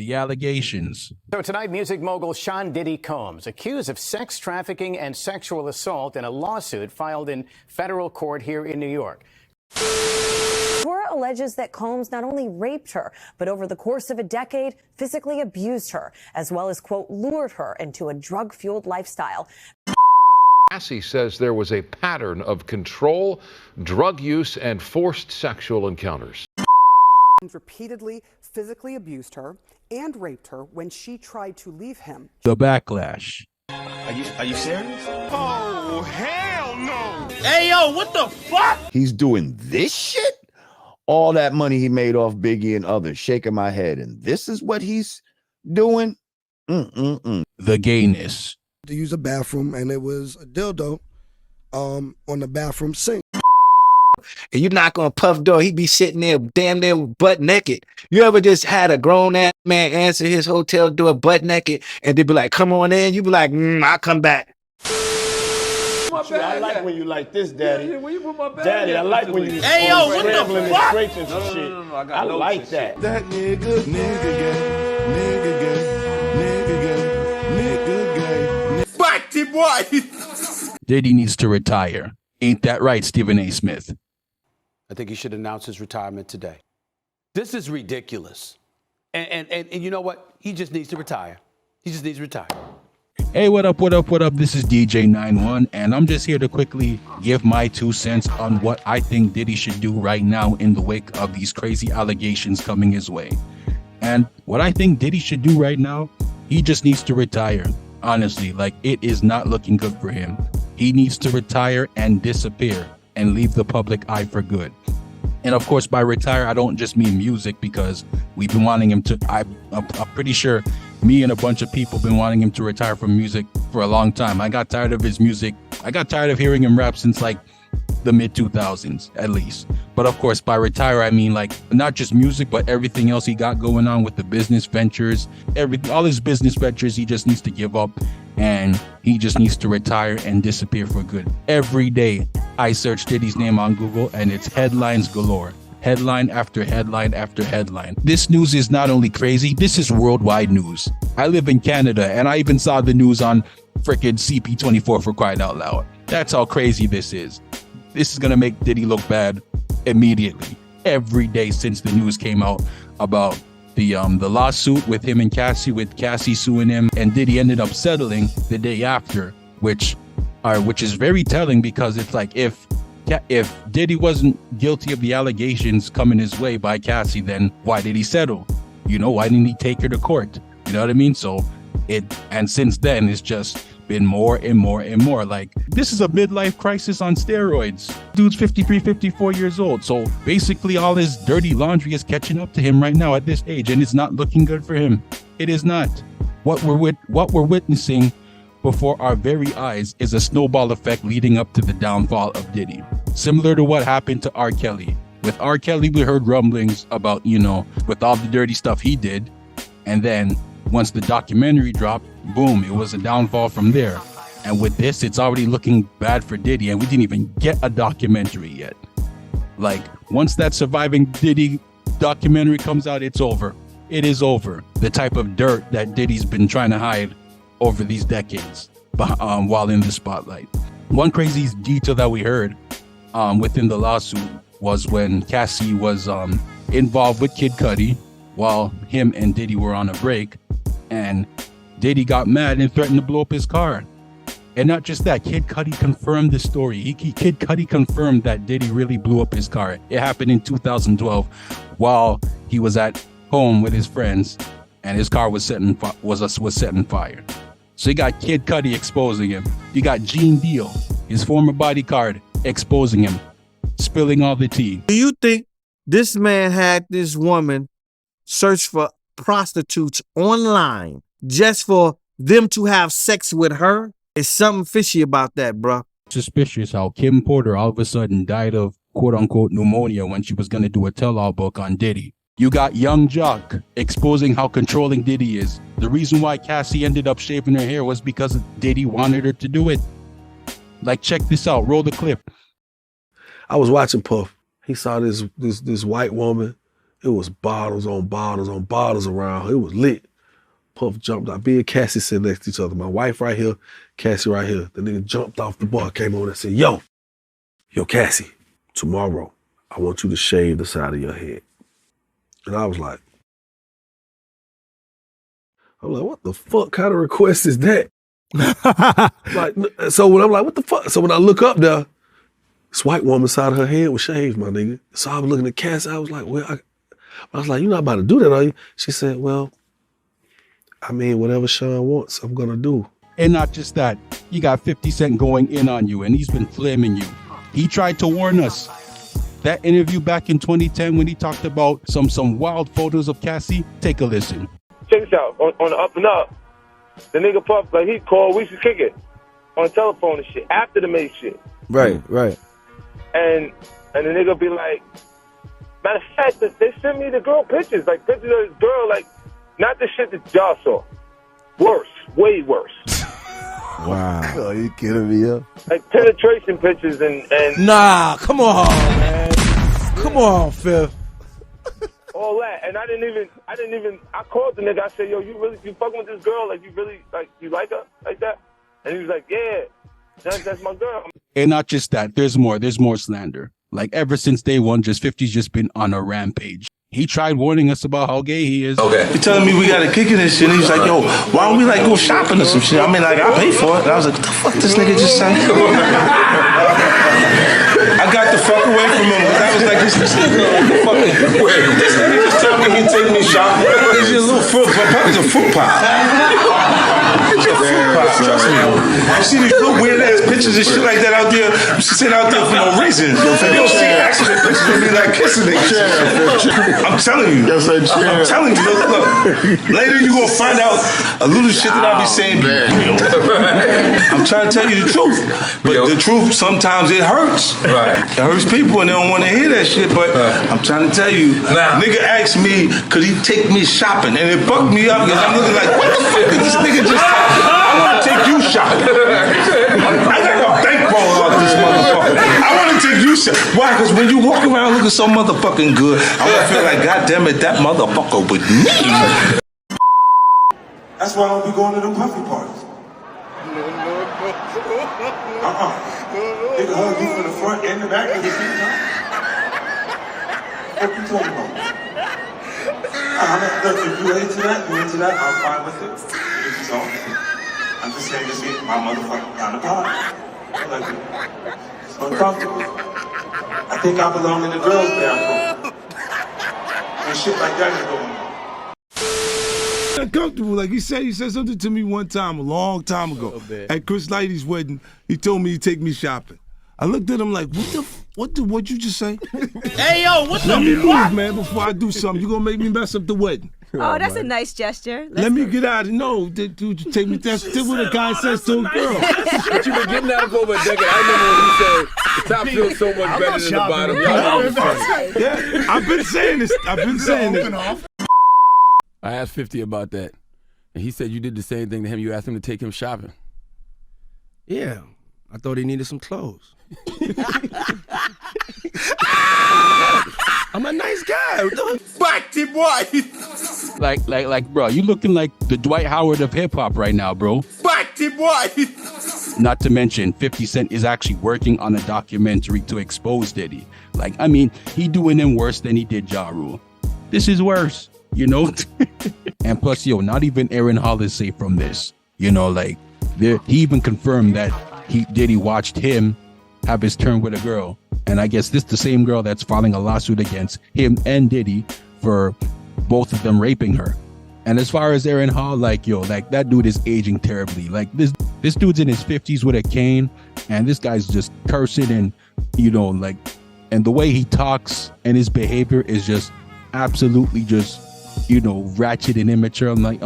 the allegations. So tonight, music mogul Sean Diddy Combs accused of sex trafficking and sexual assault in a lawsuit filed in federal court here in New York. Cora alleges that Combs not only raped her, but over the course of a decade, physically abused her, as well as, quote, lured her into a drug-fueled lifestyle. Cassie says there was a pattern of control, drug use, and forced sexual encounters. Repeatedly physically abused her and raped her when she tried to leave him. The backlash. Are you serious? Oh, hell no! Hey, yo, what the fuck? He's doing this shit? All that money he made off Biggie and others, shaking my head, and this is what he's doing? The gayness. To use a bathroom, and it was a dildo on the bathroom sink. And you knock on Puff door, he be sitting there damn near butt naked. You ever just had a grown-ass man answer his hotel door butt naked, and they be like, come on in? You be like, I'll come back. I like when you like this, Daddy. Yeah, when you put my bag Daddy, I like when you Hey, yo, what the fuck? No, I like that. That nigga gay. Batty boy! Diddy needs to retire. Ain't that right, Stephen A. Smith? I think he should announce his retirement today. This is ridiculous. And you know what? He just needs to retire. He just needs to retire. Hey, what up, what up, what up? This is DJ 91, and I'm just here to quickly give my 2 cents on what I think Diddy should do right now in the wake of these crazy allegations coming his way. And what I think Diddy should do right now, he just needs to retire. Honestly, like, it is not looking good for him. He needs to retire and disappear and leave the public eye for good. And of course, by retire, I don't just mean music, because we've been wanting him to, I'm pretty sure me and a bunch of people been wanting him to retire from music for a long time. I got tired of his music. I got tired of hearing him rap since like the mid 2000s, at least. But of course, by retire, I mean like not just music, but everything else he got going on with the business ventures, all his business ventures, he just needs to give up, and he just needs to retire and disappear for good. Every day I search Diddy's name on Google and it's headlines galore. Headline after headline after headline. This news is not only crazy, this is worldwide news. I live in Canada and I even saw the news on frickin' CP24, for crying out loud. That's how crazy this is. This is gonna make Diddy look bad immediately. Every day since the news came out about the lawsuit with him and Cassie, with Cassie suing him, and Diddy ended up settling the day after, which is very telling, because it's like if Diddy wasn't guilty of the allegations coming his way by Cassie, then why did he settle? You know, why didn't he take her to court? You know what I mean? So and since then, it's just been more and more and more. Like, this is a midlife crisis on steroids. Dude's 53, 54 years old. So basically all his dirty laundry is catching up to him right now at this age, and it's not looking good for him. It is not. What we're witnessing before our very eyes is a snowball effect leading up to the downfall of Diddy. Similar to what happened to R. Kelly. With R. Kelly, we heard rumblings about, you know, with all the dirty stuff he did. And then once the documentary dropped, boom, it was a downfall from there. And with this, it's already looking bad for Diddy, and we didn't even get a documentary yet. Like, once that Surviving Diddy documentary comes out, it's over. It is over. The type of dirt that Diddy's been trying to hide over these decades while in the spotlight. One crazy detail that we heard within the lawsuit was when Cassie was involved with Kid Cudi while him and Diddy were on a break, and Diddy got mad and threatened to blow up his car. And not just that, Kid Cudi confirmed the story. Kid Cudi confirmed that Diddy really blew up his car. It happened in 2012 while he was at home with his friends, and his car was set on fire. So you got Kid Cudi exposing him. You got Gene Deal, his former bodyguard, exposing him, spilling all the tea. Do you think this man had this woman search for prostitutes online just for them to have sex with her? There's something fishy about that, bro. Suspicious how Kim Porter all of a sudden died of quote-unquote pneumonia when she was going to do a tell-all book on Diddy. You got Young Jock exposing how controlling Diddy is. The reason why Cassie ended up shaving her hair was because Diddy wanted her to do it. Like, check this out. Roll the clip. I was watching Puff. He saw this white woman It was bottles on bottles on bottles around. It was lit. Puff jumped out. Me and Cassie sitting next to each other. My wife right here, Cassie right here. The nigga jumped off the bar, came over and said, yo, Cassie, tomorrow, I want you to shave the side of your head. And I was like, what the fuck kind of request is that? So when I'm like, what the fuck? So when I look up there, this white woman's side of her head was shaved, my nigga. So I was looking at Cassie, I was like, well, I was like, you're not about to do that, are you? She said, well, I mean, whatever Sean wants, I'm gonna do. And not just that, you got 50 Cent going in on you and he's been flaming you. He tried to warn us. That interview back in 2010 when he talked about some wild photos of Cassie, take a listen. Check this out. On the up and up, the nigga Puff, like, he called, we should kick it on the telephone and shit, after the Mace shit. Right. And the nigga be like, matter of fact, they sent me the girl pictures, like pictures of this girl, like, not the shit that y'all saw. Worse, way worse. Wow. Oh, you kidding me up? Like penetration pictures and Nah, come on, man. Come on, Phil. all that. And I didn't even, I called the nigga, I said, yo, you fucking with this girl? Like, you really, like, you like her like that? And he was like, yeah, that's my girl. And not just that, there's more slander. Like ever since day one, just 50's just been on a rampage. He tried warning us about how gay he is. Okay. He telling me we gotta kick it and shit. And he was like, yo, why don't we like go shopping or some shit? I mean, like, I pay for it. And I was like, what the fuck this nigga just said? I got the fuck away from him. I was like, this nigga just told me he'd take me shopping. It's your little fruit pop. It's a fruit pop. It's a fruit pop. Trust me. You see these little weird ass pictures and shit like that out there. You should sit out there for no reason. You don't see accident pictures of me like kissing niggas. I'm telling you. Yes, I'm telling you. Look. Later you gonna find out a little shit that I be saying be real. I'm trying to tell you the truth. But the truth, sometimes it hurts. Right. It hurts people and they don't want to hear that shit. But I'm trying to tell you, nigga asked me, could he take me shopping? And it fucked me up because I'm looking like, what the fuck did this nigga just say? I want to take you shopping. I got a bankroll out this motherfucker. I want to take you shopping. Why? Because when you walk around looking so motherfucking good, I want to feel like, God damn it, that motherfucker with me. That's why I don't be going to them puffy parties. They can hug you from the front and the back at the same time. What you talking about? Look, if you into that, I'm fine with it. If you don't, I'm just saying this ain't my motherfucking kind of party. I like it. It's uncomfortable. I think I belong in the girls' bathroom. And shit like that is going on. Uncomfortable. Like he said something to me one time, a long time ago, at Chris Lighty's wedding. He told me he'd take me shopping. I looked at him like, what'd you just say? Hey, yo, what Let the me fuck? move, man, before I do something. You're gonna make me mess up the wedding. Oh, that's a nice gesture. Let me get out of No, dude, you take me. That's what a guy says to a girl. But you've been getting that for over a decade. I remember when he said, the top feels so much better than the bottom. Yeah, I've been saying this. I asked 50 about that, and he said you did the same thing to him. You asked him to take him shopping. Yeah, I thought he needed some clothes. I'm a nice guy. Batty boy. Like, bro, you looking like the Dwight Howard of hip hop right now, bro. Batty boy. Not to mention, 50 Cent is actually working on a documentary to expose Diddy. Like, I mean, he doing him worse than he did Ja Rule. This is worse, you know? And plus, not even Aaron Hall is safe from this. You know, like, he even confirmed that Diddy watched him have his turn with a girl. And I guess this the same girl that's filing a lawsuit against him and Diddy for both of them raping her. And as far as Aaron Hall, like that dude is aging terribly. Like this dude's in his 50s with a cane, and this guy's just cursing and and the way he talks and his behavior is just absolutely just ratchet and immature. I'm like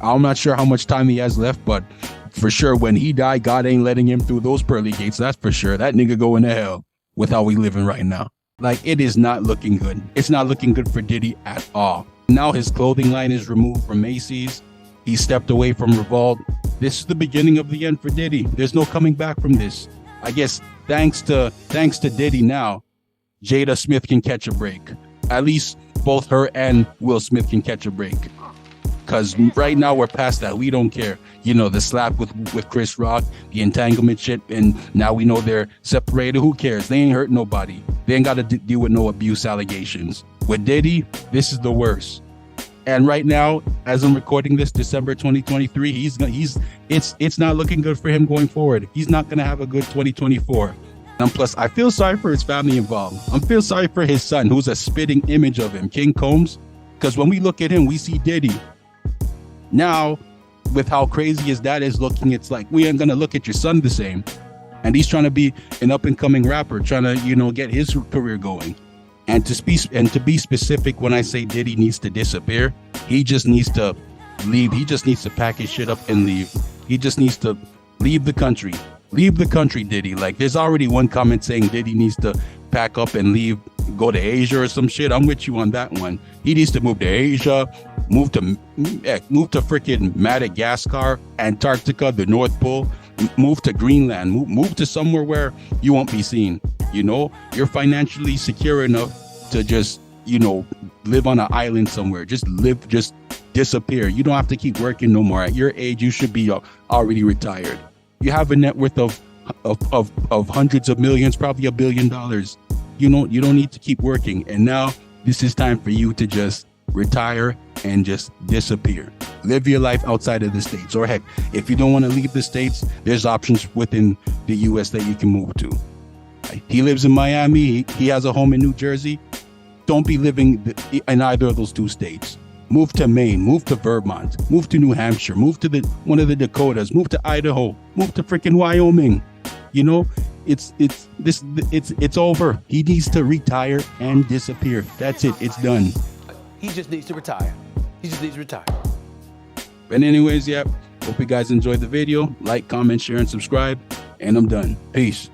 I'm not sure how much time he has left, but for sure when he died, God ain't letting him through those pearly gates. That's for sure. That nigga going to hell with how we living right now. Like, it is not looking good. It's not looking good for Diddy at all. Now his clothing line is removed from Macy's. He stepped away from Revolt. This is the beginning of the end for Diddy. There's no coming back from this. I guess thanks to Diddy now, Jada Smith can catch a break. at least both her and Will Smith can catch a break. Because right now we're past that. We don't care. You know, the slap with Chris Rock, the entanglement shit, and now we know they're separated. Who cares? They ain't hurt nobody. They ain't got to deal with no abuse allegations. With Diddy, this is the worst. And right now, as I'm recording this, December 2023, it's not looking good for him going forward. He's not going to have a good 2024. And plus, I feel sorry for his family involved. I feel sorry for his son, who's a spitting image of him, King Combs. Because when we look at him, we see Diddy. Now, with how crazy his dad is looking, it's like we ain't gonna look at your son the same. And he's trying to be an up-and-coming rapper, trying to, you know, get his career going. And to be specific, when I say Diddy needs to disappear, he just needs to leave. He just needs to pack his shit up and leave. He just needs to leave the country. Leave the country, Diddy. Like, there's already one comment saying Diddy needs to pack up and leave, go to Asia or some shit. I'm with you on that one. He needs to move to Asia, move to freaking Madagascar, Antarctica, the North Pole, move to Greenland, move to somewhere where you won't be seen. You know, you're financially secure enough to just, you know, live on an island somewhere. Just live, just disappear. You don't have to keep working no more. At your age, you should be already retired. You have a net worth of hundreds of millions, probably $1 billion. You don't need to keep working. And now this is time for you to just retire and just disappear. Live your life outside of the States. Or heck, if you don't want to leave the States, there's options within the US that you can move to. He lives in Miami. He has a home in New Jersey. Don't be living in either of those two states. Move to Maine, move to Vermont, move to New Hampshire, move to one of the Dakotas, move to Idaho, move to freaking Wyoming. You know, it's over. He needs to retire and disappear. That's it. It's done. He just needs to retire. He just needs to retire. But anyways, yeah, hope you guys enjoyed the video. Like, comment, share, and subscribe. And I'm done. Peace.